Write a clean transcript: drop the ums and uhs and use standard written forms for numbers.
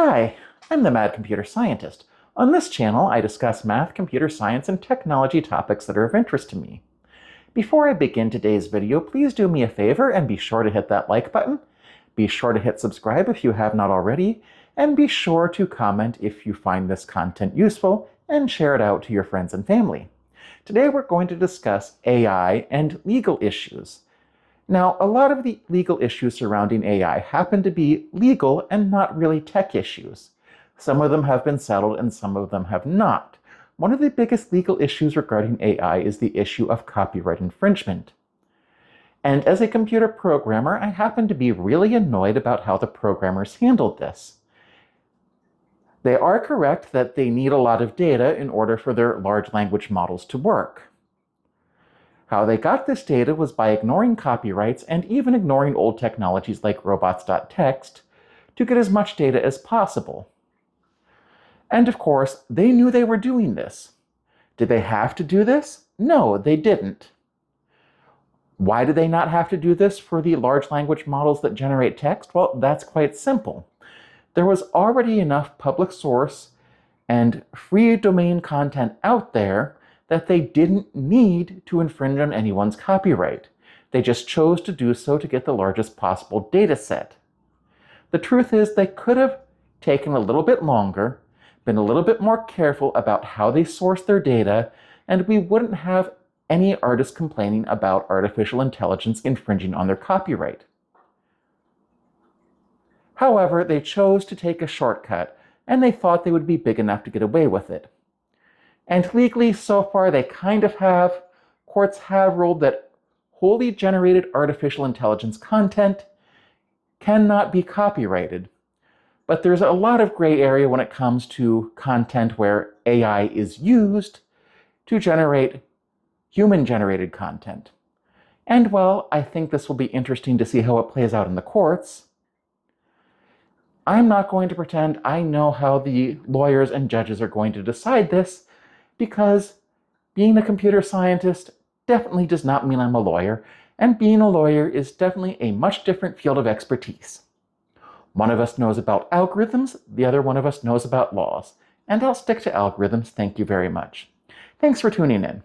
Hi, I'm the Mad Computer Scientist. On this channel, I discuss math, computer science, and technology topics that are of interest to me. Before I begin today's video, please do me a favor and be sure to hit that like button. Be sure to hit subscribe if you have not already, and be sure to comment if you find this content useful and share it out to your friends and family. Today we're going to discuss AI and legal issues. Now, a lot of the legal issues surrounding AI happen to be legal and not really tech issues. Some of them have been settled and some of them have not. One of the biggest legal issues regarding AI is the issue of copyright infringement. And as a computer programmer, I happen to be really annoyed about how the programmers handled this. They are correct that they need a lot of data in order for their large language models to work. How they got this data was by ignoring copyrights and even ignoring old technologies like robots.txt to get as much data as possible. And of course, they knew they were doing this. Did they have to do this? No, they didn't. Why do they not have to do this for the large language models that generate text? Well, that's quite simple. There was already enough public source and free domain content out there that they didn't need to infringe on anyone's copyright. They just chose to do so to get the largest possible data set. The truth is they could have taken a little bit longer, been a little bit more careful about how they source their data, and we wouldn't have any artists complaining about artificial intelligence infringing on their copyright. However, they chose to take a shortcut, and they thought they would be big enough to get away with it. And legally, so far, they kind of have. Courts have ruled that wholly generated artificial intelligence content cannot be copyrighted. But there's a lot of gray area when it comes to content where AI is used to generate human-generated content. And well, I think this will be interesting to see how it plays out in the courts. I'm not going to pretend I know how the lawyers and judges are going to decide this, because being a computer scientist definitely does not mean I'm a lawyer, and being a lawyer is definitely a much different field of expertise. One of us knows about algorithms, the other one of us knows about laws, and I'll stick to algorithms, thank you very much. Thanks for tuning in.